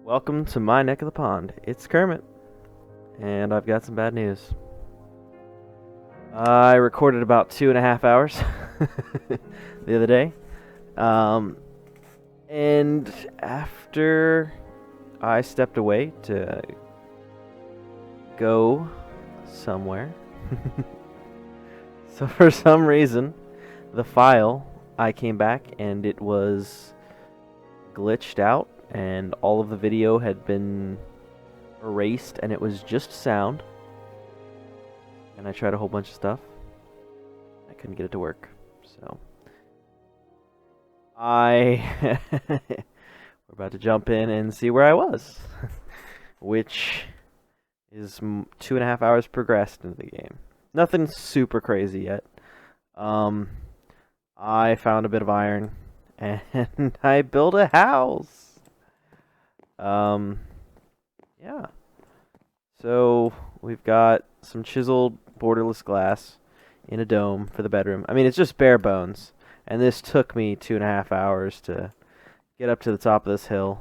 Welcome to my neck of the pond. It's Kermit, and I've got some bad news. I recorded about 2.5 hours the other day, and after I stepped away to go somewhere, so for some reason, the file, I came back and it was glitched out, and all of the video had been erased, and it was just sound. And I tried a whole bunch of stuff. I couldn't get it to work. So we're about to jump in and see where I was, which is 2.5 hours progressed into the game. Nothing super crazy yet. I found a bit of iron and I built a house. Yeah. So we've got some chiseled borderless glass in a dome for the bedroom. I mean, it's just bare bones. And this took me 2.5 hours to get up to the top of this hill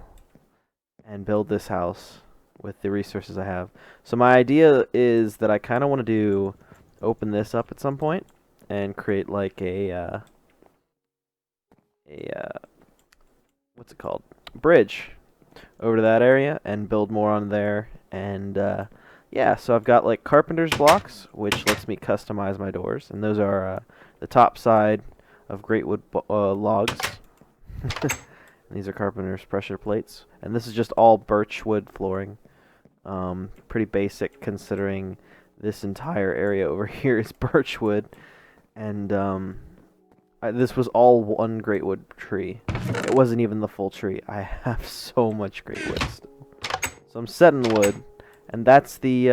and build this house with the resources I have. So my idea is that I kind of want to open this up at some point and create like a what's it called? Bridge over to that area and build more on there. And yeah, so I've got like carpenter's blocks, which lets me customize my doors, and those are the top side of greatwood logs. And these are carpenter's pressure plates, and this is just all birchwood flooring. Pretty basic considering this entire area over here is birchwood, and this was all one greatwood tree. It wasn't even the full tree. I have so much greatwood still. So I'm setting the wood, and that's the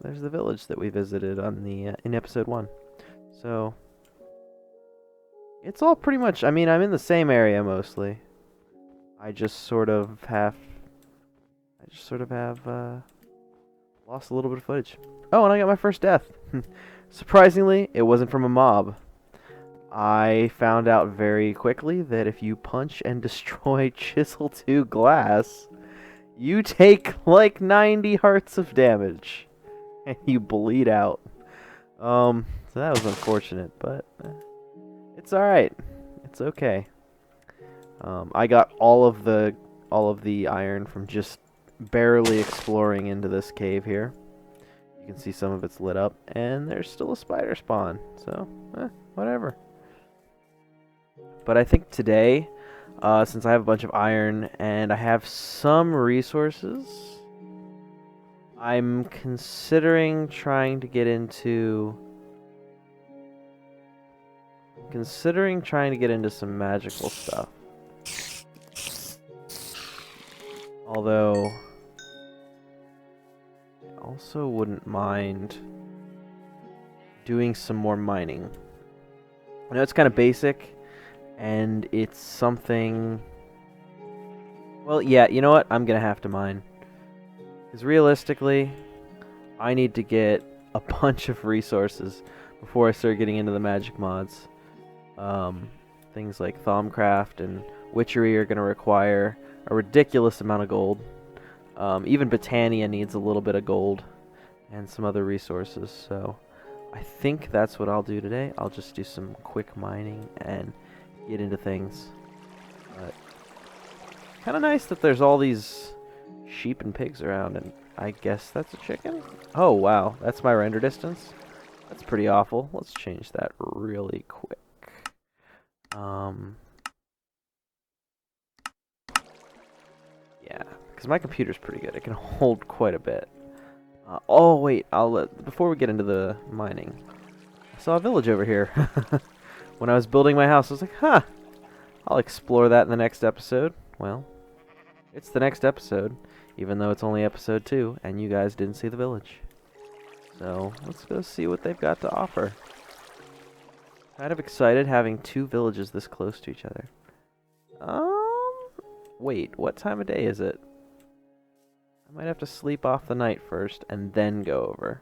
there's the village that we visited on the in episode 1. So it's all pretty much. I mean, I'm in the same area mostly. I just sort of have lost a little bit of footage. Oh, and I got my first death. Surprisingly, it wasn't from a mob. I found out very quickly that if you punch and destroy Chisel 2 glass, you take like 90 hearts of damage, and you bleed out. So that was unfortunate, but it's alright. It's okay. I got all of the iron from just barely exploring into this cave here. You can see some of it's lit up, and there's still a spider spawn, so whatever. But I think today, since I have a bunch of iron and I have some resources, I'm considering trying to get into some magical stuff. Although I also wouldn't mind doing some more mining. I know it's kind of basic, and it's something... Well, yeah, you know what? I'm going to have to mine. Because realistically, I need to get a bunch of resources before I start getting into the magic mods. Things like Thaumcraft and Witchery are going to require a ridiculous amount of gold. Even Botania needs a little bit of gold and some other resources. So I think that's what I'll do today. I'll just do some quick mining and get into things. But kind of nice that there's all these sheep and pigs around, and I guess that's a chicken? Oh wow, that's my render distance? That's pretty awful. Let's change that really quick. Yeah, because my computer's pretty good. It can hold quite a bit. Oh wait, before we get into the mining, I saw a village over here. When I was building my house, I was like, huh, I'll explore that in the next episode. Well, it's the next episode, even though it's only episode 2, and you guys didn't see the village. So, let's go see what they've got to offer. Kind of excited having 2 villages this close to each other. Wait, what time of day is it? I might have to sleep off the night first, and then go over.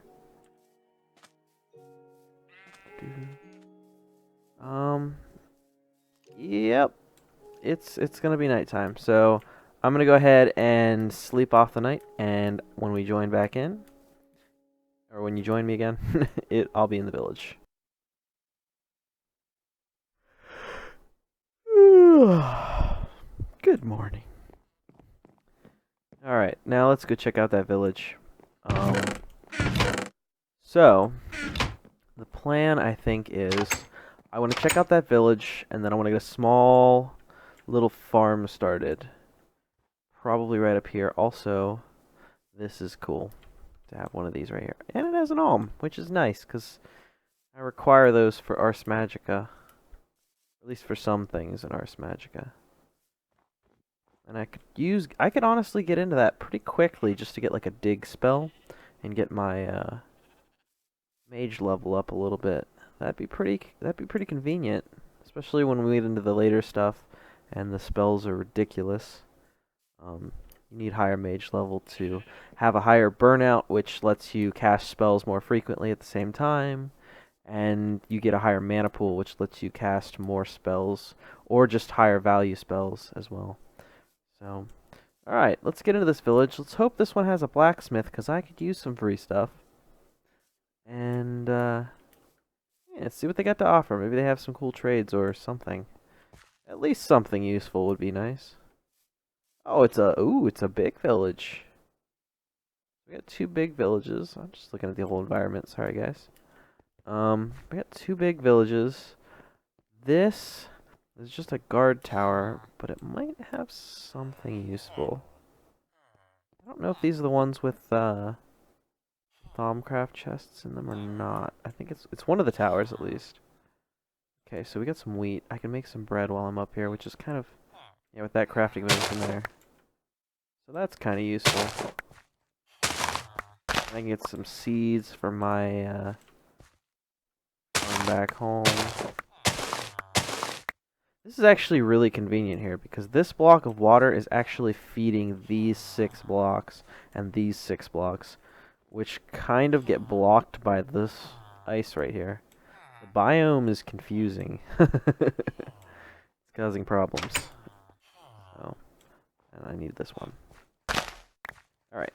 Yep. It's gonna be nighttime, so I'm gonna go ahead and sleep off the night, and when we join back in, or when you join me again, I'll be in the village. Good morning. All right, now let's go check out that village. So the plan, I think, is I want to check out that village, and then I want to get a small little farm started. Probably right up here. Also, this is cool to have one of these right here. And it has an alm, which is nice, because I require those for Ars Magica. At least for some things in Ars Magica. And I could honestly get into that pretty quickly just to get like a dig spell and get my mage level up a little bit. That'd be pretty convenient, especially when we get into the later stuff and the spells are ridiculous. You need higher mage level to have a higher burnout, which lets you cast spells more frequently at the same time, and you get a higher mana pool, which lets you cast more spells or just higher value spells as well. So, alright, let's get into this village. Let's hope this one has a blacksmith, because I could use some free stuff. And, yeah, let's see what they got to offer. Maybe they have some cool trades or something. At least something useful would be nice. Oh, it's a big village. We got 2 big villages. I'm just looking at the whole environment. Sorry, guys. We got 2 big villages. This is just a guard tower, but it might have something useful. I don't know if these are the ones with Thaumcraft chests in them or not. I think it's one of the towers at least. Okay, so we got some wheat. I can make some bread while I'm up here, which is kind of, yeah, with that crafting medicine there. So that's kind of useful. I can get some seeds for my farm back home. This is actually really convenient here because this block of water is actually feeding these 6 blocks and these 6 blocks, which kind of get blocked by this ice right here. The biome is confusing. It's causing problems. So, and I need this one. Alright,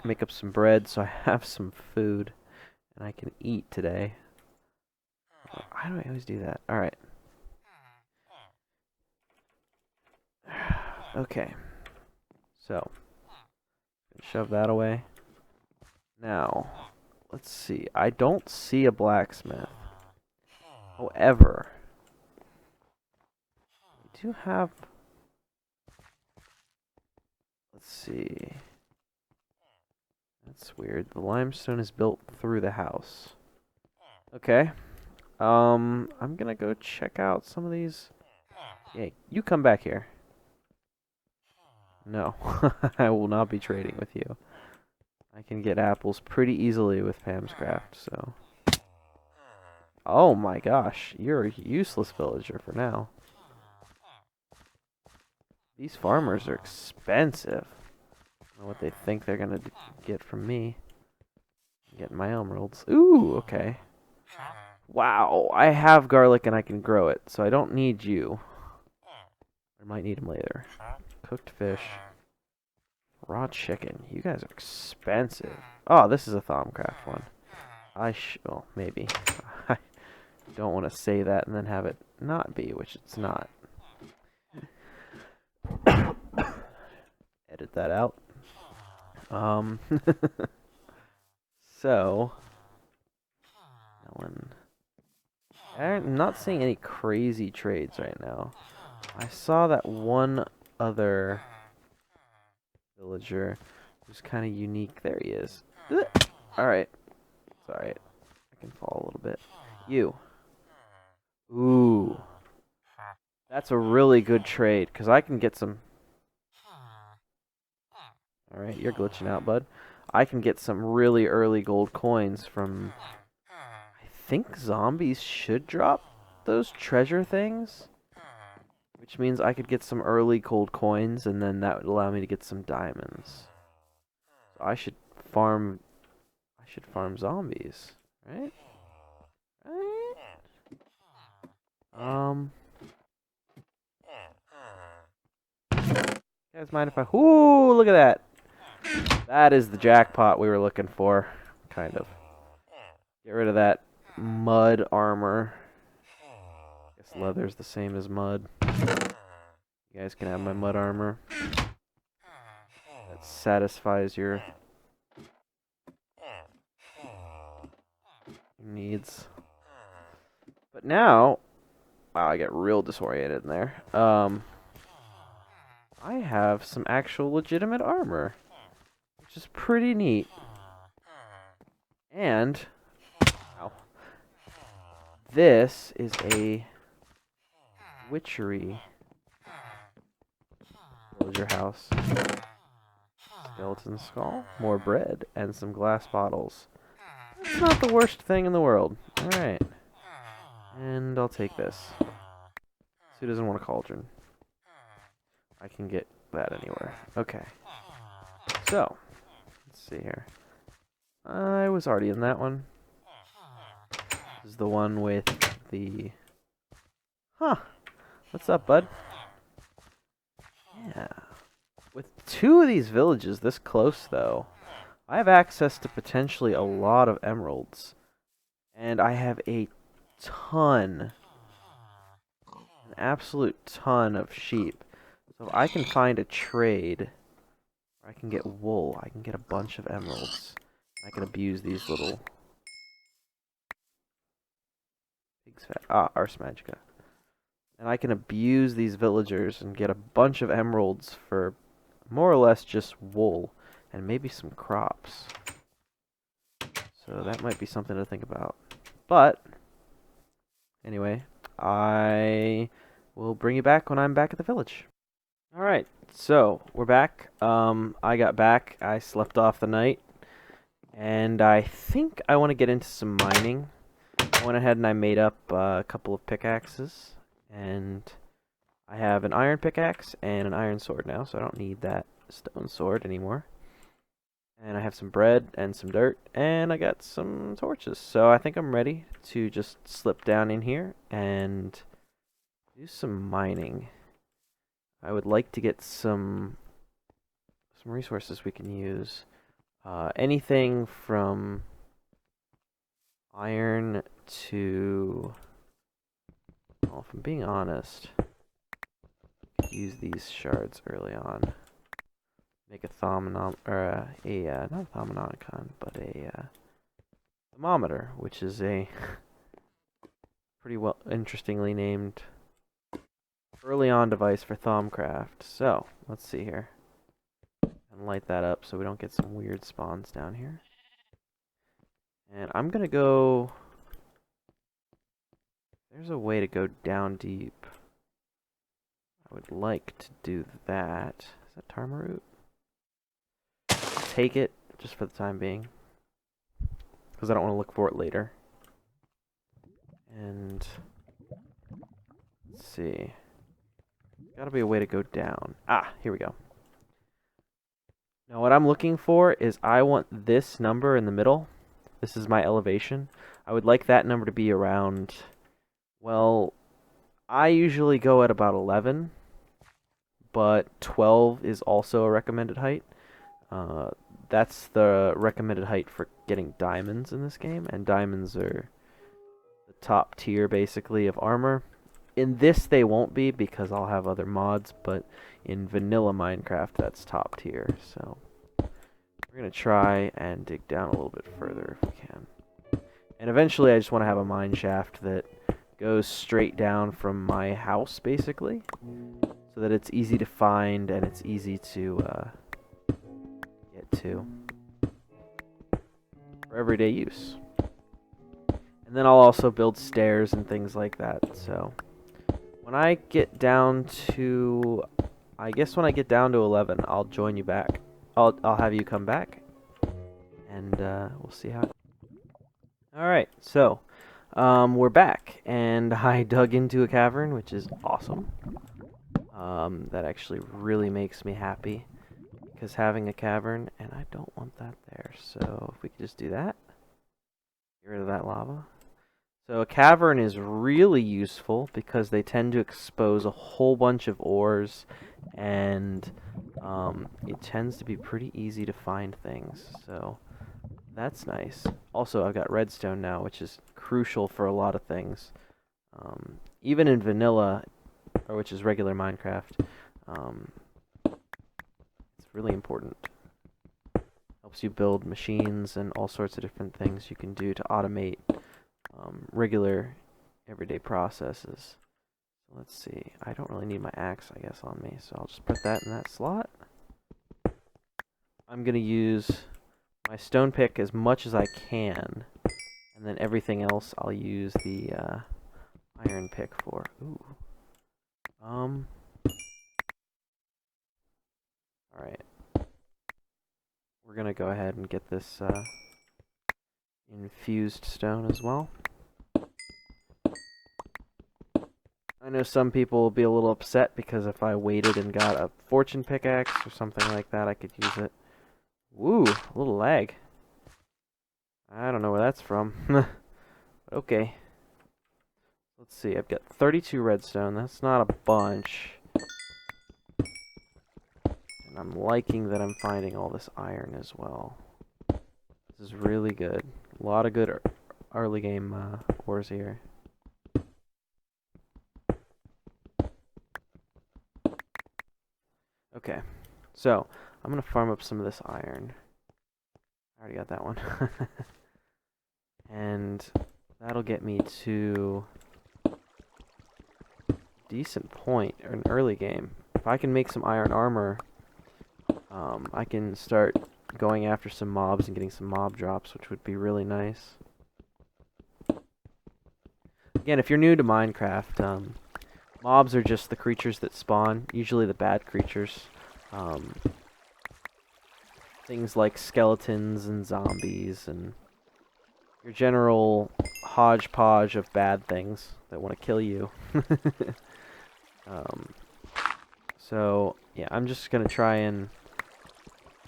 make up some bread so I have some food and I can eat today. How do I always do that? Alright. Okay. So, shove that away. Now, let's see. I don't see a blacksmith. However, we do have... Let's see. That's weird. The limestone is built through the house. Okay. I'm gonna go check out some of these. Yeah, you come back here. No, I will not be trading with you. I can get apples pretty easily with Pam's Craft, so... Oh my gosh, you're a useless villager for now. These farmers are expensive. I don't know what they think they're gonna get from me. I'm getting my emeralds. Ooh, okay. Wow, I have garlic and I can grow it, so I don't need you. I might need them later. Cooked fish. Raw chicken. You guys are expensive. Oh, this is a Thaumcraft one. Well, maybe. I don't want to say that and then have it not be, which it's not. Edit that out. So, Ellen. I'm not seeing any crazy trades right now. I saw that one other villager who's kind of unique. There he is. Alright. Sorry. I can fall a little bit. You. Ooh. That's a really good trade, because I can get some... Alright, you're glitching out, bud. I can get some really early gold coins from... I think zombies should drop those treasure things. Which means I could get some early gold coins, and then that would allow me to get some diamonds. So I should farm zombies, right? Right? You guys mind if I... Ooh, look at that. That is the jackpot we were looking for. Kind of. Get rid of that mud armor. I guess leather's the same as mud. You guys can have my mud armor. That satisfies your needs. But now... Wow, I get real disoriented in there. I have some actual legitimate armor, which is pretty neat. And, wow, this is a witchery villager house. Skeleton skull, more bread, and some glass bottles. That's not the worst thing in the world. Alright. And I'll take this. Who doesn't want a cauldron? I can get that anywhere. Okay. So, let's see here. I was already in that one. This is the one with the... Huh. What's up, bud? Yeah. With 2 of these villages this close, though, I have access to potentially a lot of emeralds. And I have a ton, an absolute ton of sheep. So if I can find a trade, where I can get wool, I can get a bunch of emeralds. I can abuse these little pigs fat. Ah, Ars Magica. And I can abuse these villagers and get a bunch of emeralds for more or less just wool and maybe some crops. So that might be something to think about. But anyway, I will bring you back when I'm back at the village. Alright, so we're back. I got back. I slept off the night. And I think I want to get into some mining. I went ahead and I made up a couple of pickaxes. And I have an iron pickaxe and an iron sword now, so I don't need that stone sword anymore. And I have some bread and some dirt, and I got some torches. So I think I'm ready to just slip down in here and do some mining. I would like to get some resources we can use. Anything from iron to... Well, if I'm being honest, use these shards early on. Make a not a thaumonomicon, but a thermometer, which is a pretty well interestingly named early on device for Thaumcraft. So let's see here, and light that up so we don't get some weird spawns down here. And I'm gonna go. There's a way to go down deep. I would like to do that. Is that Tarmaroot? Take it just for the time being, because I don't want to look for it later. And let's see, gotta be a way to go down. Ah, here we go. Now what I'm looking for is I want this number in the middle. This is my elevation. I would like that number to be around, well, I usually go at about 11, but 12 is also a recommended height. That's the recommended height for getting diamonds in this game, and diamonds are the top tier, basically, of armor. In this, they won't be, because I'll have other mods, but in vanilla Minecraft, that's top tier, so we're going to try and dig down a little bit further if we can. And eventually, I just want to have a mine shaft that goes straight down from my house, basically, so that it's easy to find and it's easy to get to for everyday use. And then I'll also build stairs and things like that. So when I get down to, I guess when I get down to 11, I'll join you back. I'll have you come back, and we'll see how. All right, so we're back, and I dug into a cavern, which is awesome. That actually really makes me happy, because having a cavern, and I don't want that there. So if we could just do that, get rid of that lava. So a cavern is really useful because they tend to expose a whole bunch of ores, and it tends to be pretty easy to find things. So that's nice. Also, I've got redstone now, which is crucial for a lot of things. Even in vanilla, or which is regular Minecraft, it's really important. Helps you build machines and all sorts of different things you can do to automate regular, everyday processes. So let's see. I don't really need my axe, I guess, on me, so I'll just put that in that slot. I'm going to use my stone pick as much as I can, and then everything else I'll use the iron pick for. Ooh. Alright. We're going to go ahead and get this infused stone as well. I know some people will be a little upset because if I waited and got a fortune pickaxe or something like that, I could use it. Woo, a little lag. I don't know where that's from. But okay. Let's see, I've got 32 redstone. That's not a bunch. And I'm liking that I'm finding all this iron as well. This is really good. A lot of good early game ores here. Okay, so I'm going to farm up some of this iron. I already got that one. And that'll get me to a decent point, or an early game. If I can make some iron armor, I can start going after some mobs and getting some mob drops, which would be really nice. Again, if you're new to Minecraft, mobs are just the creatures that spawn, usually the bad creatures. Things like skeletons and zombies and your general hodgepodge of bad things that want to kill you. So, yeah, I'm just going to try and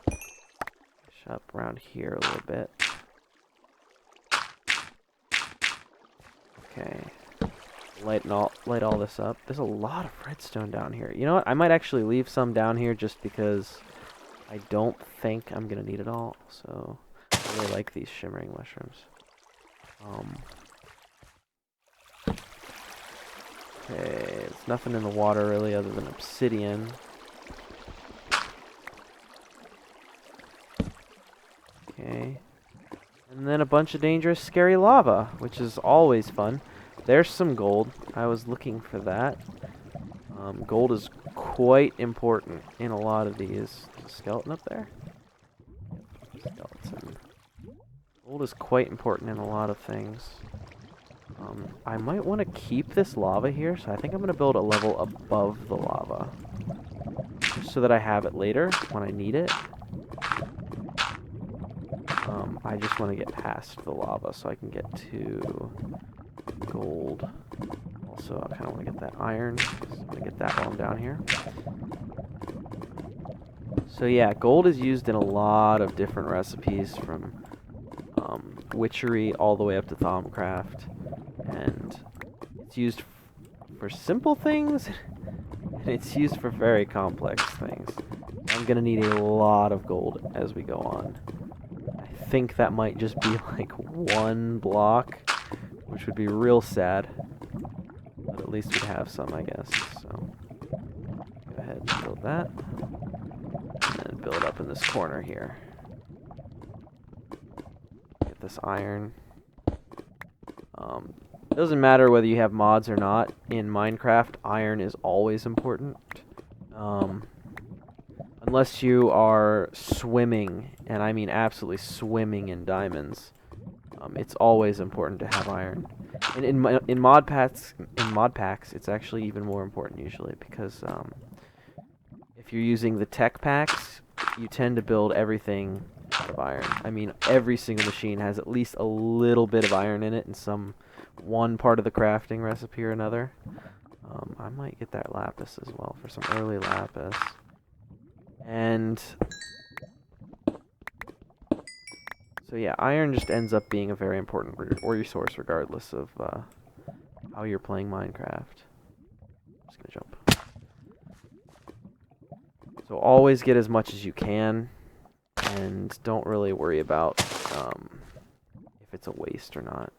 push up around here a little bit. Okay. Light all this up. There's a lot of redstone down here. You know what? I might actually leave some down here just because I don't think I'm going to need it all. So, I really like these shimmering mushrooms. Okay, there's nothing in the water really other than obsidian. Okay. And then a bunch of dangerous, scary lava, which is always fun. There's some gold. I was looking for that. Gold is quite important in a lot of these. There's a skeleton up there? Skeleton. Gold is quite important in a lot of things. I might want to keep this lava here, so I think I'm going to build a level above the lava. Just so that I have it later when I need it. I just want to get past the lava so I can get to gold. Also, I kind of want to get that iron. So I'm going to get that while I'm down here. So yeah, gold is used in a lot of different recipes, from witchery all the way up to Thaumcraft. And it's used for simple things, and it's used for very complex things. I'm going to need a lot of gold as we go on. I think that might just be like one block, which would be real sad. But at least we'd have some, I guess. So, go ahead and build that. And then build up in this corner here. Get this iron. It doesn't matter whether you have mods or not. In Minecraft, iron is always important. Unless you are swimming, and I mean absolutely swimming in diamonds, it's always important to have iron. And in mod packs, it's actually even more important usually, because if you're using the tech packs, you tend to build everything out of iron. I mean, every single machine has at least a little bit of iron in it in one part of the crafting recipe or another. I might get that lapis as well for some early lapis. And so So yeah, iron just ends up being a very important resource regardless of how you're playing Minecraft. I'm just gonna jump. So always get as much as you can, and don't really worry about if it's a waste or not.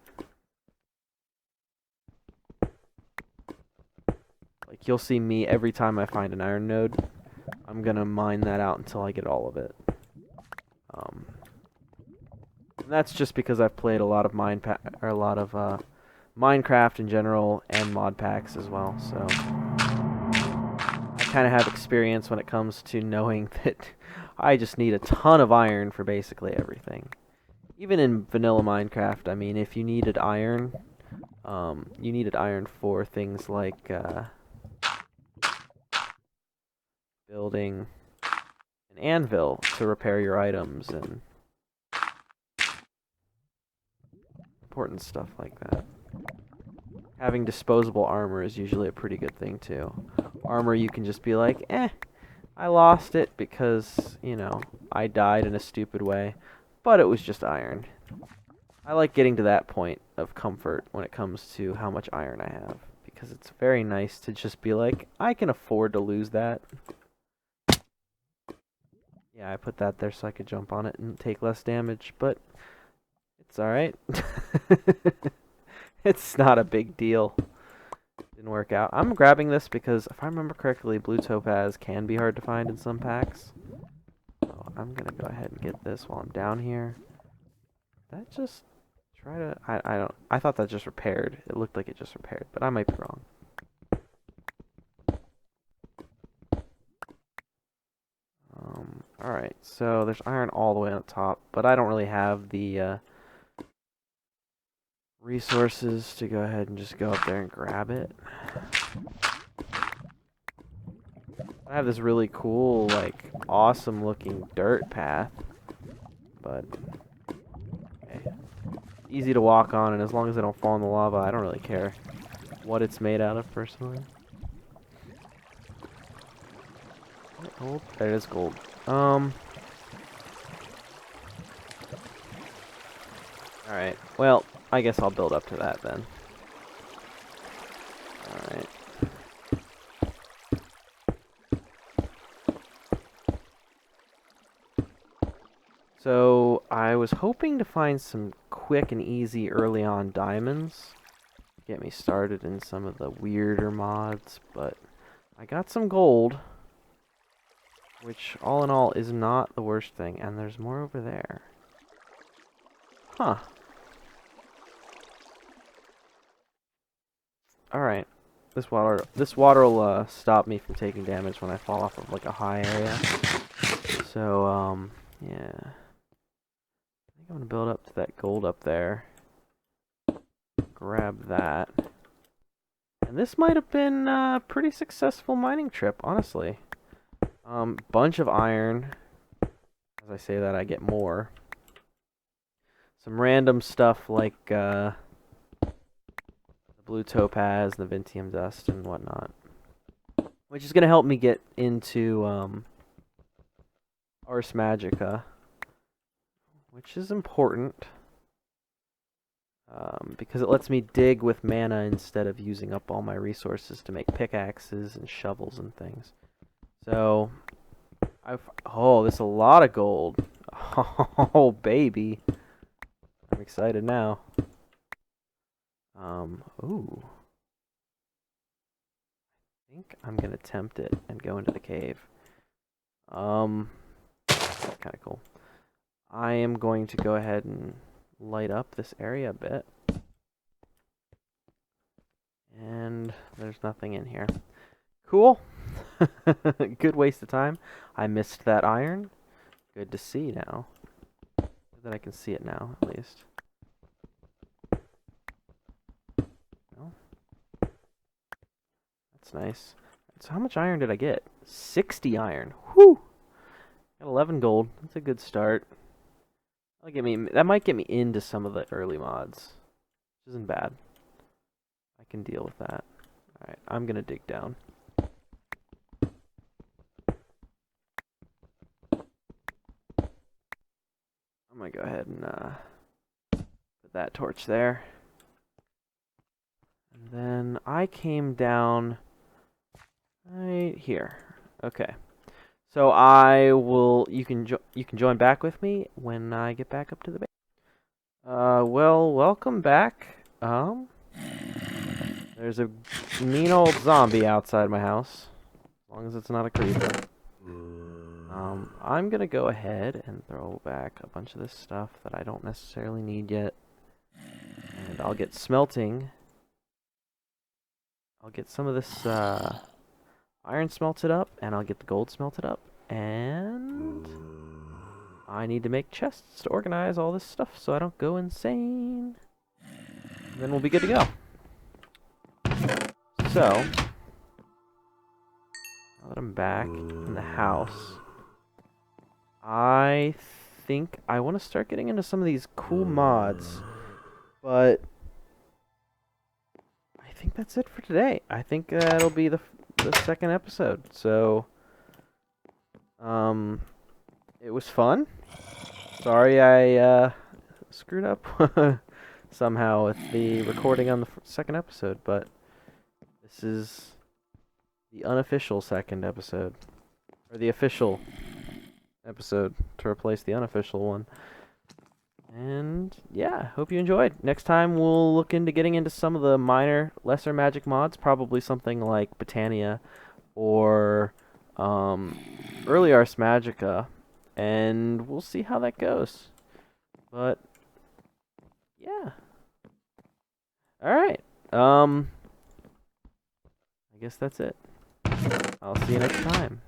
Like, you'll see me every time I find an iron node, I'm gonna mine that out until I get all of it. And that's just because I've played a lot of Minecraft in general and mod packs as well, so I kind of have experience when it comes to knowing that I just need a ton of iron for basically everything. Even in vanilla Minecraft, I mean, if you needed iron for things like building an anvil to repair your items and important stuff like that. Having disposable armor is usually a pretty good thing too. Armor you can just be like, I lost it because, you know, I died in a stupid way, but it was just iron. I like getting to that point of comfort when it comes to how much iron I have, because it's very nice to just be like, I can afford to lose that. Yeah, I put that there so I could jump on it and take less damage, but it's alright. It's not a big deal. Didn't work out. I'm grabbing this because, if I remember correctly, blue topaz can be hard to find in some packs. So I'm gonna go ahead and get this while I'm down here. That just I thought that just repaired. It looked like it just repaired, but I might be wrong. Alright, so there's iron all the way on the top, but I don't really have the resources to go ahead and just go up there and grab it. I have this really cool, like, awesome looking dirt path, but okay. Easy to walk on, and as long as I don't fall in the lava, I don't really care what it's made out of personally. Gold? There it is, gold. Alright, well, I guess I'll build up to that then. Alright. So, I was hoping to find some quick and easy early on diamonds to get me started in some of the weirder mods, but I got some gold, which all in all is not the worst thing, and there's more over there. Huh. Alright. This water will stop me from taking damage when I fall off of like a high area. So, yeah. I think I'm gonna build up to that gold up there. Grab that. And this might have been a pretty successful mining trip, honestly. Bunch of iron. As I say that, I get more. Some random stuff like the blue topaz, the Vintium dust, and whatnot. Which is going to help me get into Ars Magica, which is important. Because it lets me dig with mana instead of using up all my resources to make pickaxes and shovels and things. So, oh, there's a lot of gold. Oh, baby. I'm excited now. Ooh. I think I'm gonna attempt it and go into the cave. That's kind of cool. I am going to go ahead and light up this area a bit. And there's nothing in here. Cool. Good waste of time. I missed that iron. Good to see now. Good that I can see it now, at least. Well, that's nice. So how much iron did I get? 60 iron. Whew! Got 11 gold. That's a good start. That might get me into some of the early mods. Which isn't bad. I can deal with that. Alright, I'm gonna dig down. I'm gonna go ahead and put that torch there. And then I came down right here. Okay. So I will. You can join back with me when I get back up to the base. Well, welcome back. There's a mean old zombie outside my house. As long as it's not a creeper. I'm gonna go ahead and throw back a bunch of this stuff that I don't necessarily need yet. And I'll get smelting. I'll get some of this iron smelted up, and I'll get the gold smelted up. And I need to make chests to organize all this stuff so I don't go insane. And then we'll be good to go. So, now that I'm back in the house, I think I want to start getting into some of these cool mods, but I think that's it for today. I think that'll be the second episode. So, it was fun. Sorry I screwed up somehow with the recording on the second episode, but this is the unofficial second episode, or the official episode to replace the unofficial one. And yeah, hope you enjoyed. Next time we'll look into getting into some of the lesser magic mods, probably something like Botania or early Ars Magica, and we'll see how that goes. But yeah. Alright. I guess that's it. I'll see you next time.